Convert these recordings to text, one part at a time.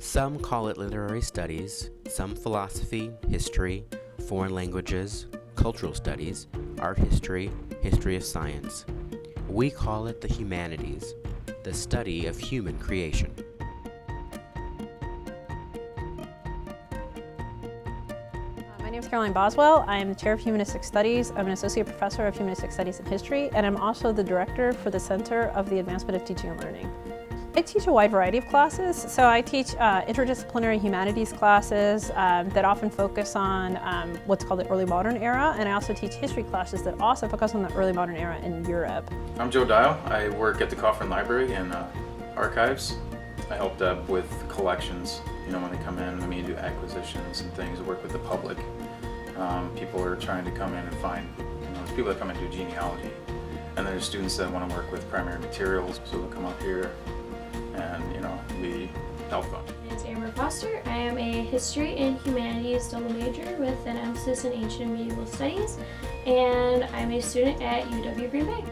Some call it literary studies, some philosophy, history, foreign languages, cultural studies, art history, history of science. We call it the humanities, the study of human creation. My name is Caroline Boswell. I am the Chair of Humanistic Studies. I'm an Associate Professor of Humanistic Studies and History, and I'm also the Director for the Center of the Advancement of Teaching and Learning. I teach a wide variety of classes. So I teach interdisciplinary humanities classes that often focus on what's called the early modern era, and I also teach history classes that also focus on the early modern era in Europe. I'm Joe Dial. I work at the Coffin Library and Archives. I help them with collections, when they come in. I do acquisitions and things, I work with the public. People are trying to come in and find, there's people that come in and do genealogy, and there's students that want to work with primary materials, so they'll come up here and we help them. My name is Amber Foster. I am a history and humanities double major with an emphasis in ancient and medieval studies, and I'm a student at UW Green Bay.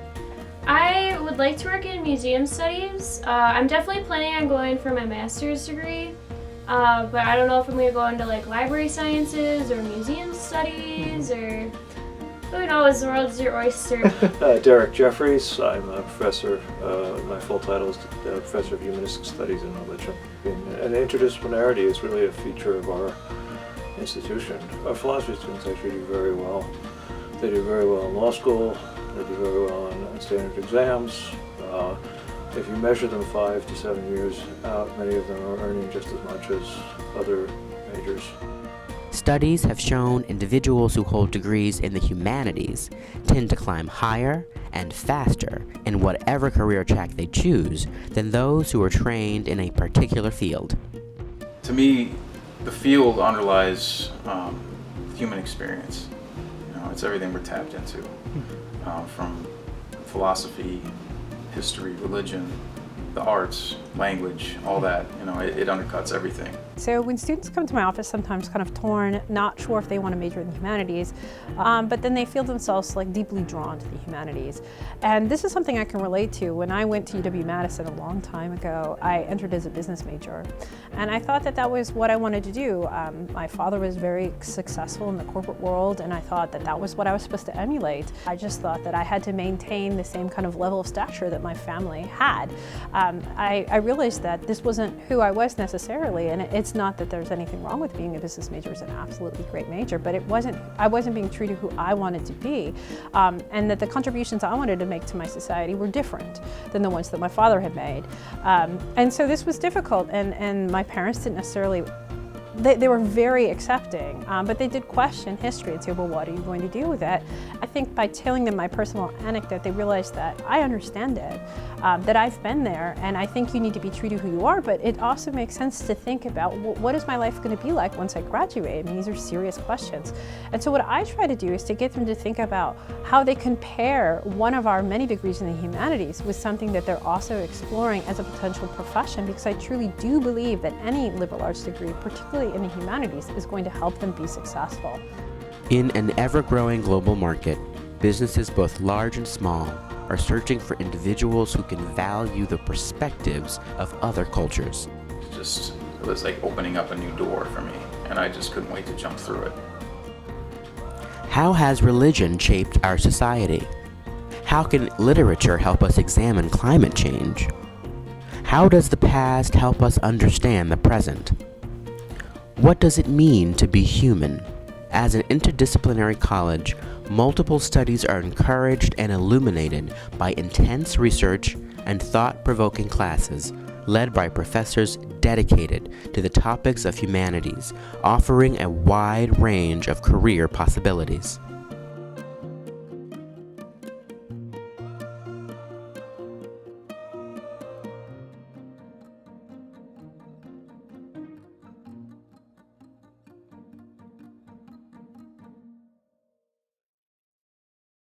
I would like to work in museum studies. I'm definitely planning on going for my master's degree, but I don't know if I'm going to go into library sciences or museum studies, or who knows, the world's your oyster. Derek Jeffries. I'm a professor. My full title is Professor of Humanistic Studies and Religion. And interdisciplinarity is really a feature of our institution. Our philosophy students actually do very well. They do very well in law school. They do very well on standard exams. If you measure them 5 to 7 years out, many of them are earning just as much as other majors. Studies have shown individuals who hold degrees in the humanities tend to climb higher and faster in whatever career track they choose than those who are trained in a particular field. To me, the field underlies human experience. It's everything we're tapped into, from philosophy, history, religion, the arts, language, all that. It undercuts everything. So when students come to my office, sometimes kind of torn, not sure if they want to major in the humanities, but then they feel themselves deeply drawn to the humanities. And this is something I can relate to. When I went to UW-Madison a long time ago, I entered as a business major. And I thought that that was what I wanted to do. My father was very successful in the corporate world, and I thought that that was what I was supposed to emulate. I just thought that I had to maintain the same kind of level of stature that my family had. I realized that this wasn't who I was necessarily, and it's not that there's anything wrong with being a business major. It's an absolutely great major, but I wasn't being true to who I wanted to be, and that the contributions I wanted to make to my society were different than the ones that my father had made. And so this was difficult, and my parents didn't necessarily, they were very accepting, but they did question history and say, well, what are you going to do with it? I think by telling them my personal anecdote, they realized that I understand it, that I've been there, and I think you need to be true to who you are, but it also makes sense to think about, well, what is my life going to be like once I graduate? These are serious questions. And so what I try to do is to get them to think about how they compare one of our many degrees in the humanities with something that they're also exploring as a potential profession, because I truly do believe that any liberal arts degree, particularly in the humanities, is going to help them be successful. In an ever-growing global market, businesses both large and small are searching for individuals who can value the perspectives of other cultures. It was like opening up a new door for me, and I just couldn't wait to jump through it. How has religion shaped our society? How can literature help us examine climate change? How does the past help us understand the present? What does it mean to be human? As an interdisciplinary college, multiple studies are encouraged and illuminated by intense research and thought-provoking classes led by professors dedicated to the topics of humanities, offering a wide range of career possibilities.